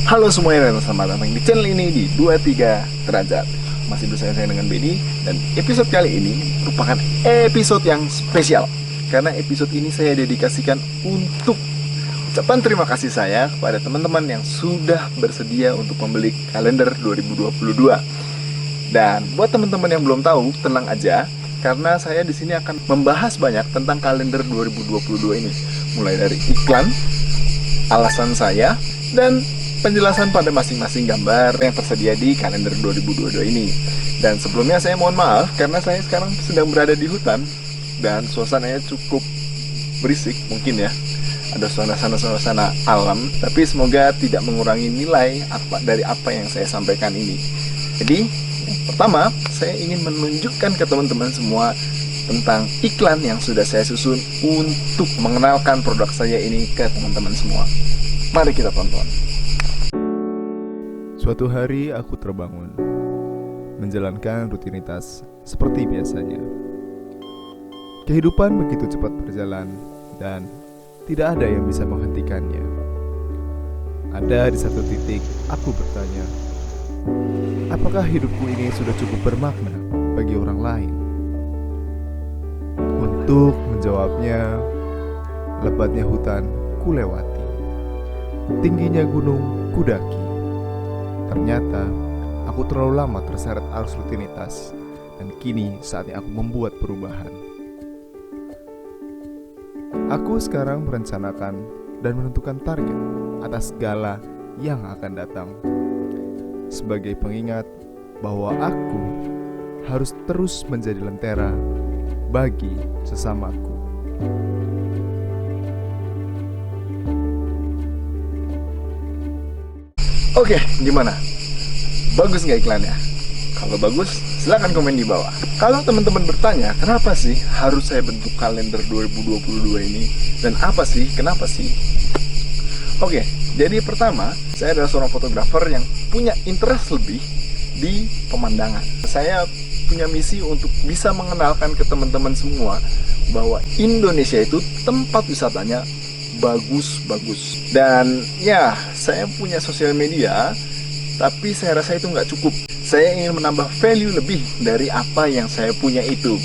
Halo semuanya dan selamat datang di channel ini di 23 derajat. Masih bersama saya dengan Benny. Dan episode kali ini merupakan episode yang spesial, karena episode ini saya dedikasikan untuk ucapan terima kasih saya kepada teman-teman yang sudah bersedia untuk membeli kalender 2022. Dan buat teman-teman yang belum tahu, tenang aja, karena saya di sini akan membahas banyak tentang kalender 2022 ini, mulai dari iklan, alasan saya, dan penjelasan pada masing-masing gambar yang tersedia di kalender 2022 ini. Dan sebelumnya saya mohon maaf karena saya sekarang sedang berada di hutan dan suasananya cukup berisik mungkin ya. Ada suasana alam, tapi semoga tidak mengurangi nilai dari apa yang saya sampaikan ini. Jadi, yang pertama, saya ingin menunjukkan ke teman-teman semua tentang iklan yang sudah saya susun untuk mengenalkan produk saya ini ke teman-teman semua. Mari kita tonton. Suatu hari aku terbangun, menjalankan rutinitas seperti biasanya. Kehidupan begitu cepat berjalan dan tidak ada yang bisa menghentikannya. Ada di satu titik aku bertanya, apakah hidupku ini sudah cukup bermakna bagi orang lain? Untuk menjawabnya, lebatnya hutan kulewati, tingginya gunung kudaki. Ternyata, aku terlalu lama terseret arus rutinitas, dan kini saatnya aku membuat perubahan. Aku sekarang merencanakan dan menentukan target atas segala yang akan datang, sebagai pengingat bahwa aku harus terus menjadi lentera bagi sesamaku. Oke, gimana? Bagus nggak iklannya? Kalau bagus, silahkan komen di bawah. Kalau teman-teman bertanya, kenapa sih harus saya bentuk kalender 2022 ini? Dan apa sih, kenapa sih? Oke, jadi pertama, saya adalah seorang fotografer yang punya interest lebih di pemandangan. Saya punya misi untuk bisa mengenalkan ke teman-teman semua bahwa Indonesia itu tempat wisatanya bagus-bagus. Dan ya, saya punya sosial media, tapi saya rasa itu nggak cukup. Saya ingin menambah value lebih dari apa yang saya punya itu.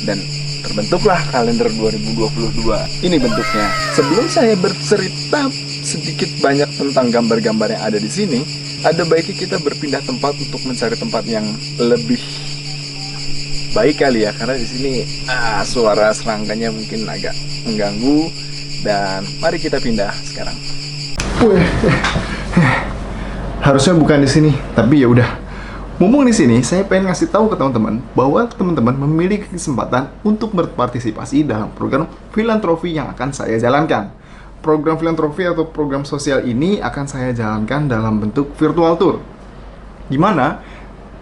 Dan terbentuklah kalender 2022. Ini bentuknya. Sebelum saya bercerita sedikit banyak tentang gambar-gambar yang ada di sini, ada baiknya kita berpindah tempat untuk mencari tempat yang lebih baik kali ya, karena di sini suara serangkanya mungkin agak mengganggu. Dan mari kita pindah sekarang. Harusnya bukan di sini, tapi ya udah. Mumpung di sini, saya pengen ngasih tahu ke teman-teman bahwa teman-teman memiliki kesempatan untuk berpartisipasi dalam program filantropi yang akan saya jalankan. Program filantropi atau program sosial ini akan saya jalankan dalam bentuk virtual tour. Gimana?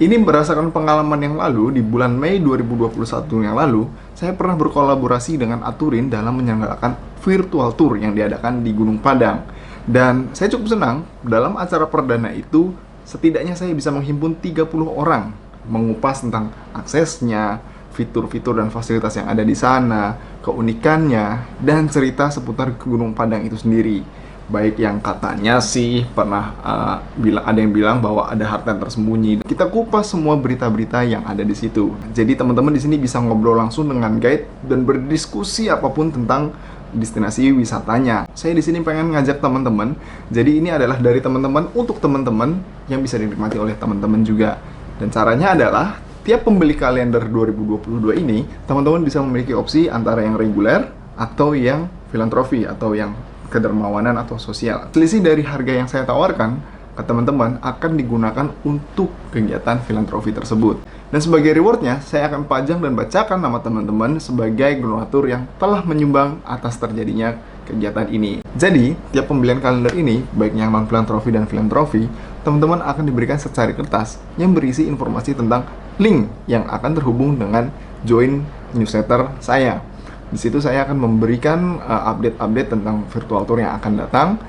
Ini berdasarkan pengalaman yang lalu, di bulan Mei 2021 yang lalu, saya pernah berkolaborasi dengan Aturin dalam menyelenggarakan virtual tour yang diadakan di Gunung Padang. Dan saya cukup senang, dalam acara perdana itu, setidaknya saya bisa menghimpun 30 orang, mengupas tentang aksesnya, fitur-fitur dan fasilitas yang ada di sana, keunikannya, dan cerita seputar Gunung Padang itu sendiri. Baik yang katanya sih pernah ada yang bilang bahwa ada harta yang tersembunyi. Kita kupas semua berita-berita yang ada di situ. Jadi teman-teman di sini bisa ngobrol langsung dengan guide dan berdiskusi apapun tentang destinasi wisatanya. Saya di sini pengen ngajak teman-teman. Jadi ini adalah dari teman-teman untuk teman-teman yang bisa dinikmati oleh teman-teman juga. Dan caranya adalah tiap pembeli kalender 2022 ini, teman-teman bisa memiliki opsi antara yang reguler atau yang filantropi atau yang kedermawanan atau sosial. Selisih dari harga yang saya tawarkan ke teman-teman akan digunakan untuk kegiatan filantropi tersebut. Dan sebagai rewardnya, saya akan pajang dan bacakan nama teman-teman sebagai donatur yang telah menyumbang atas terjadinya kegiatan ini. Jadi, tiap pembelian kalender ini, baik yang non-filantropi dan filantropi, teman-teman akan diberikan secari kertas yang berisi informasi tentang link yang akan terhubung dengan join newsletter saya. Di situ saya akan memberikan update-update tentang virtual tour yang akan datang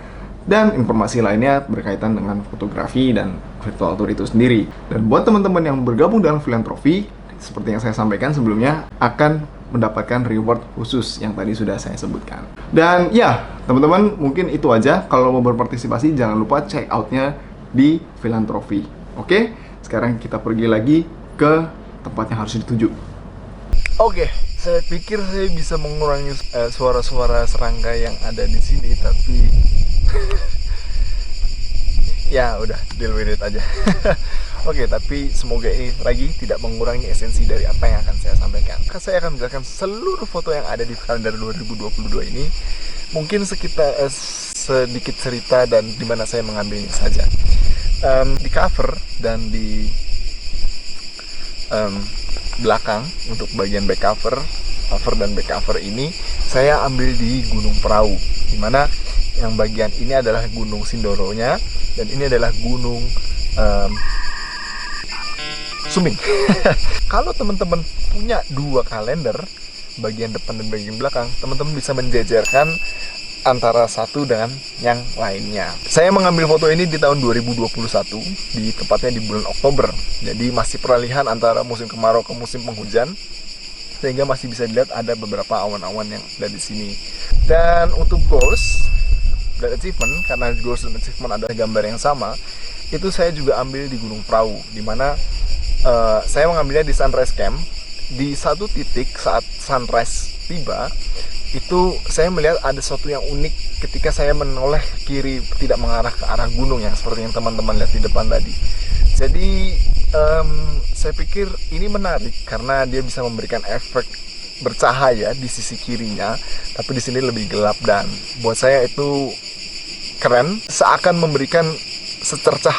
dan informasi lainnya berkaitan dengan fotografi dan virtual tour itu sendiri. Dan buat teman-teman yang bergabung dalam filantropi, seperti yang saya sampaikan sebelumnya, akan mendapatkan reward khusus yang tadi sudah saya sebutkan. Dan ya, teman-teman, mungkin itu aja. Kalau mau berpartisipasi, jangan lupa check out-nya di Philanthropy. Oke, sekarang kita pergi lagi ke tempat yang harus dituju. Oke, saya pikir saya bisa mengurangi suara-suara serangga yang ada di sini, tapi ya udah, deal with it aja. Oke, tapi semoga ini lagi tidak mengurangi esensi dari apa yang akan saya sampaikan. Saya akan menjelaskan seluruh foto yang ada di kalender 2022 ini. Mungkin sekitar sedikit cerita dan di mana saya mengambilnya saja. Di cover dan di belakang untuk bagian back cover dan back cover ini saya ambil di Gunung Perahu, dimana yang bagian ini adalah Gunung Sindoro-nya dan ini adalah Gunung Sumbing. Kalau teman-teman punya dua kalender, bagian depan dan bagian belakang, teman-teman bisa menjejerkan antara satu dengan yang lainnya. Saya mengambil foto ini di tahun 2021, di tepatnya di bulan Oktober. Jadi masih peralihan antara musim kemarau ke musim penghujan, sehingga masih bisa dilihat ada beberapa awan-awan yang ada di sini. Dan untuk goals dan achievement, karena goals dan achievement ada gambar yang sama, itu saya juga ambil di Gunung Perahu, dimana saya mengambilnya di sunrise camp. Di satu titik saat sunrise tiba, itu saya melihat ada sesuatu yang unik ketika saya menoleh ke kiri, tidak mengarah ke arah gunung yang seperti yang teman-teman lihat di depan tadi. Jadi saya pikir ini menarik karena dia bisa memberikan efek bercahaya di sisi kirinya, tapi di sini lebih gelap, dan buat saya itu keren, seakan memberikan secercah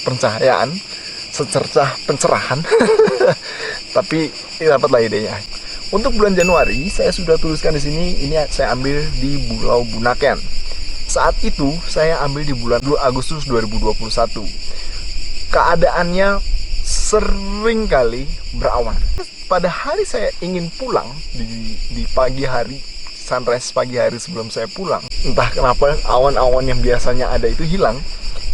pencahayaan, secercah pencerahan. Tapi dapatlah idenya. Untuk bulan Januari, saya sudah tuliskan di sini. Ini saya ambil di Pulau Bunaken. Saat itu saya ambil di bulan Agustus 2021. Keadaannya sering kali berawan. Pada hari saya ingin pulang di pagi hari, sunrise pagi hari sebelum saya pulang, entah kenapa awan-awan yang biasanya ada itu hilang.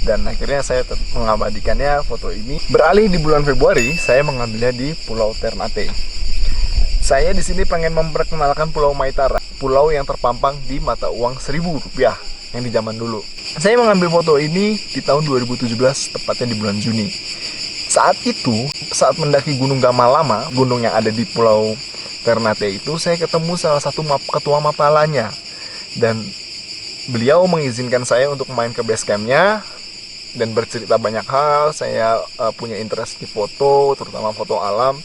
Dan akhirnya saya mengabadikannya foto ini. Beralih di bulan Februari, saya mengambilnya di Pulau Ternate. Saya di sini pengen memperkenalkan Pulau Maitara, pulau yang terpampang di mata uang Rp1.000 yang di zaman dulu. Saya mengambil foto ini di tahun 2017, tepatnya di bulan Juni. Saat itu, saat mendaki Gunung Gamalama, gunung yang ada di Pulau Ternate itu, saya ketemu salah satu ketua Mapalanya. Dan beliau mengizinkan saya untuk main ke base campnya dan bercerita banyak hal. Saya punya interest di foto, terutama foto alam,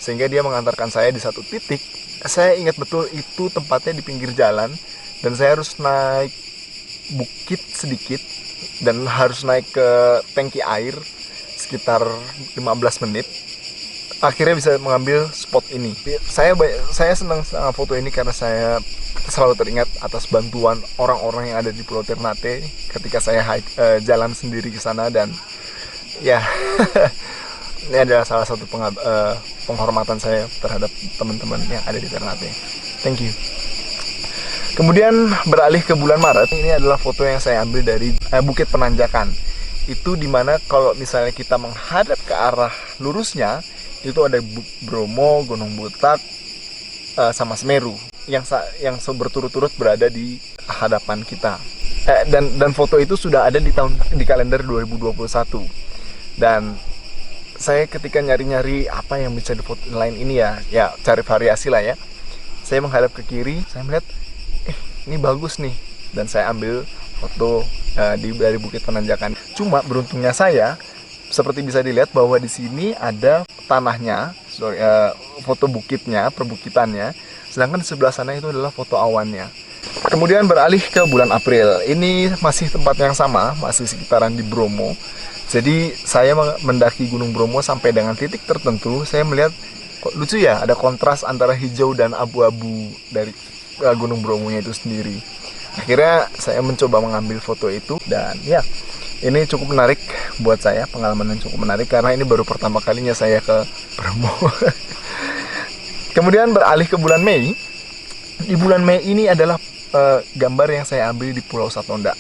sehingga dia mengantarkan saya di satu titik. Saya ingat betul itu tempatnya di pinggir jalan, dan saya harus naik bukit sedikit dan harus naik ke tangki air sekitar 15 menit. Akhirnya bisa mengambil spot ini. Saya senang foto ini karena saya selalu teringat atas bantuan orang-orang yang ada di Pulau Ternate ketika saya jalan sendiri ke sana, dan ya ini adalah salah satu penghormatan saya terhadap teman-teman yang ada di Ternate. Thank you. Kemudian beralih ke bulan Maret, ini adalah foto yang saya ambil dari Bukit Penanjakan. Itu dimana kalau misalnya kita menghadap ke arah lurusnya, itu ada Bromo, Gunung Butak, sama Semeru yang berturut-turut berada di hadapan kita. Dan foto itu sudah ada di kalender 2021. Dan saya ketika nyari-nyari apa yang bisa di foto lain ini ya cari variasi lah ya. Saya menghadap ke kiri, saya melihat ini bagus nih, dan saya ambil foto dari Bukit Penanjakan. Cuma beruntungnya saya, seperti bisa dilihat bahwa di sini ada tanahnya, foto bukitnya, perbukitannya, sedangkan di sebelah sana itu adalah foto awannya. Kemudian beralih ke bulan April. Ini masih tempat yang sama, masih sekitaran di Bromo. Jadi saya mendaki Gunung Bromo sampai dengan titik tertentu, saya melihat kok lucu ya, ada kontras antara hijau dan abu-abu dari Gunung Bromonya itu sendiri. Akhirnya saya mencoba mengambil foto itu, dan ya ini cukup menarik buat saya, pengalaman yang cukup menarik karena ini baru pertama kalinya saya ke Bromo. Kemudian beralih ke bulan Mei. Di bulan Mei ini adalah gambar yang saya ambil di Pulau Satonda.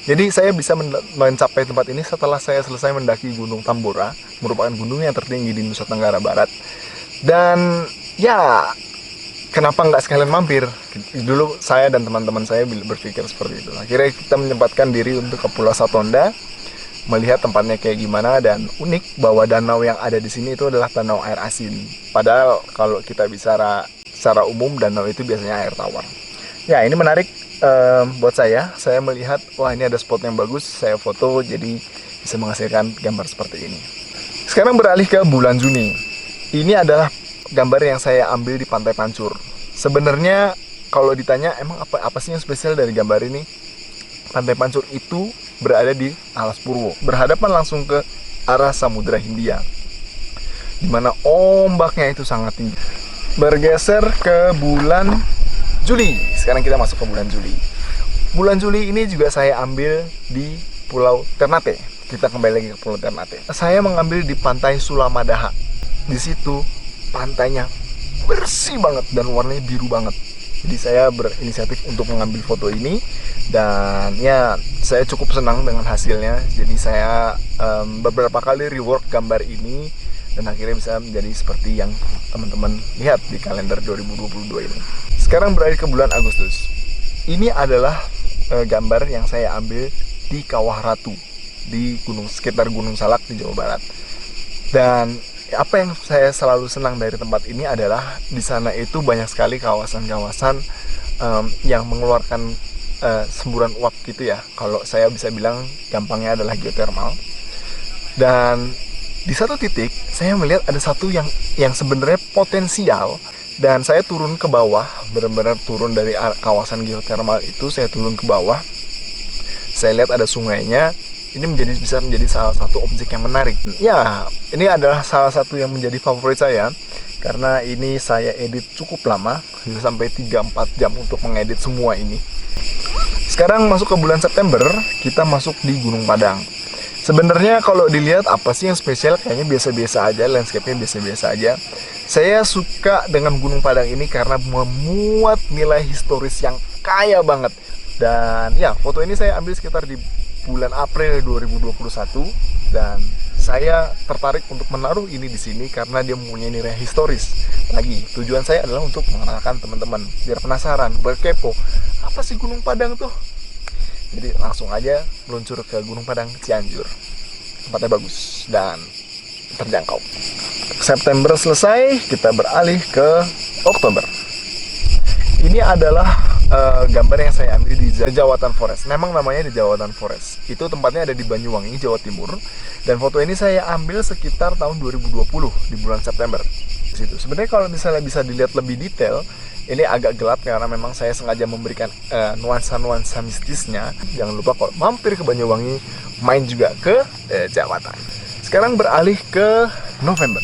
Jadi saya bisa mencapai tempat ini setelah saya selesai mendaki Gunung Tambora, merupakan gunung yang tertinggi di Nusa Tenggara Barat. Dan ya, kenapa nggak sekalian mampir? Dulu saya dan teman-teman saya berpikir seperti itu. Akhirnya kita menyempatkan diri untuk ke Pulau Satonda, melihat tempatnya kayak gimana, dan unik bahwa danau yang ada di sini itu adalah danau air asin. Padahal kalau kita bicara secara umum danau itu biasanya air tawar. Ya, ini menarik buat saya. Saya melihat, wah ini ada spot yang bagus, saya foto jadi bisa menghasilkan gambar seperti ini. Sekarang beralih ke bulan Juni. Ini adalah gambar yang saya ambil di Pantai Pancur. Sebenarnya kalau ditanya emang apa sih yang spesial dari gambar ini? Pantai Pancur itu berada di Alas Purwo, berhadapan langsung ke arah Samudra Hindia, dimana ombaknya itu sangat tinggi. Bergeser ke bulan Juli. Sekarang kita masuk ke bulan Juli. Bulan Juli ini juga saya ambil di Pulau Ternate. Kita kembali lagi ke Pulau Ternate. Saya mengambil di Pantai Sulamadaha. Di situ pantainya bersih banget dan warnanya biru banget. Jadi saya berinisiatif untuk mengambil foto ini, dan ya saya cukup senang dengan hasilnya. Jadi saya beberapa kali rework gambar ini dan akhirnya bisa menjadi seperti yang teman-teman lihat di kalender 2022 ini. Sekarang beralih ke bulan Agustus. Ini adalah gambar yang saya ambil di Kawah Ratu, di sekitar Gunung Salak di Jawa Barat. Dan apa yang saya selalu senang dari tempat ini adalah di sana itu banyak sekali kawasan-kawasan yang mengeluarkan semburan uap gitu ya. Kalau saya bisa bilang gampangnya adalah geothermal. Dan di satu titik saya melihat ada satu yang sebenarnya potensial, dan saya turun ke bawah, benar-benar turun dari kawasan geothermal itu, saya turun ke bawah. Saya lihat ada sungainya. Ini bisa menjadi salah satu objek yang menarik. Ya, ini adalah salah satu yang menjadi favorit saya, karena ini saya edit cukup lama, bisa sampai 3-4 jam untuk mengedit semua ini. Sekarang masuk ke bulan September, kita masuk di Gunung Padang. Sebenarnya kalau dilihat apa sih yang spesial, kayaknya biasa-biasa aja, landscape-nya biasa-biasa aja. Saya suka dengan Gunung Padang ini karena memuat nilai historis yang kaya banget. Dan ya, foto ini saya ambil sekitar di bulan April 2021, dan saya tertarik untuk menaruh ini di sini karena dia mempunyai nilai historis. Lagi, tujuan saya adalah untuk mengenalkan teman-teman biar penasaran, berkepo, apa sih Gunung Padang tuh? Jadi langsung aja meluncur ke Gunung Padang Cianjur. Tempatnya bagus dan terjangkau. September selesai, kita beralih ke Oktober. Ini adalah gambar yang saya ambil di Jawatan Forest. Memang namanya di Jawatan Forest. Itu tempatnya ada di Banyuwangi, Jawa Timur. Dan foto ini saya ambil sekitar tahun 2020 di bulan September. Di situ. Sebenarnya kalau misalnya bisa dilihat lebih detail, ini agak gelap karena memang saya sengaja memberikan nuansa-nuansa mistisnya. Jangan lupa kalau mampir ke Banyuwangi, main juga ke Jawatan. Sekarang beralih ke November.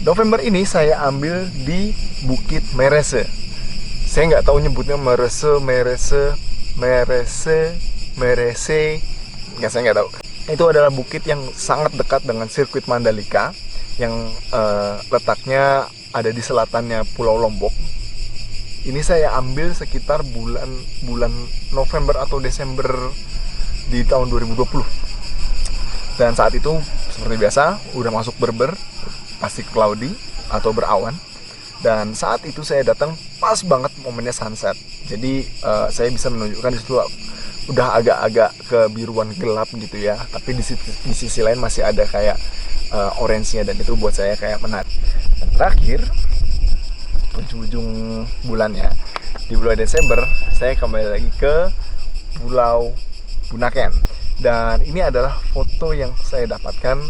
November ini saya ambil di Bukit Merese. Saya nggak tahu nyebutnya Merese, nggak, saya nggak tahu. Itu adalah bukit yang sangat dekat dengan sirkuit Mandalika, yang letaknya ada di selatannya Pulau Lombok. Ini saya ambil sekitar bulan November atau Desember di tahun 2020. Dan saat itu seperti biasa udah masuk berber, pasti cloudy atau berawan. Dan saat itu saya datang pas banget momennya sunset. Jadi saya bisa menunjukkan di situ udah agak-agak kebiruan gelap gitu ya. Tapi di sisi lain masih ada kayak orange-nya, dan itu buat saya kayak menarik. Dan terakhir, ujung-ujung bulannya, di bulan Desember, saya kembali lagi ke Pulau Bunaken. Dan ini adalah foto yang saya dapatkan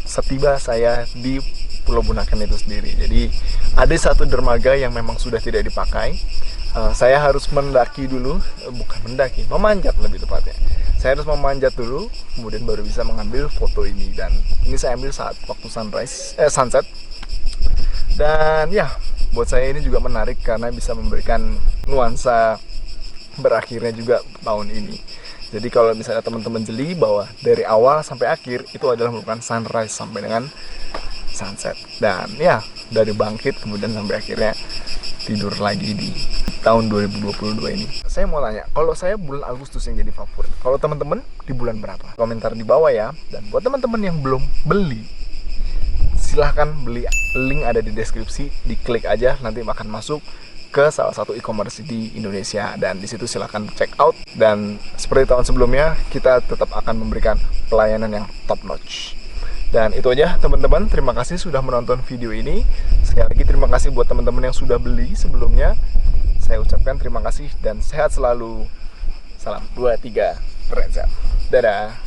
setiba saya di Pulau Bunaken itu sendiri. Jadi ada satu dermaga yang memang sudah tidak dipakai. Saya harus mendaki dulu, memanjat lebih tepatnya. Saya harus memanjat dulu, kemudian baru bisa mengambil foto ini. Dan ini saya ambil saat waktu sunset. Dan ya, buat saya ini juga menarik karena bisa memberikan nuansa berakhirnya juga tahun ini. Jadi kalau misalnya teman-teman jeli bahwa dari awal sampai akhir itu adalah merupakan sunrise sampai dengan sunset. Dan ya, dari bangkit kemudian sampai akhirnya tidur lagi di tahun 2022 ini. Saya mau tanya, kalau saya bulan Agustus yang jadi favorit, kalau teman-teman di bulan berapa? Komentar di bawah ya. Dan buat teman-teman yang belum beli, silahkan beli, link ada di deskripsi, diklik aja nanti akan masuk ke salah satu e-commerce di Indonesia, dan di situ silahkan check out. Dan seperti tahun sebelumnya, kita tetap akan memberikan pelayanan yang top notch. Dan itu aja teman-teman, terima kasih sudah menonton video ini. Sekali lagi terima kasih buat teman-teman yang sudah beli sebelumnya. Saya ucapkan terima kasih dan sehat selalu. Salam 23 Renza. Dadah.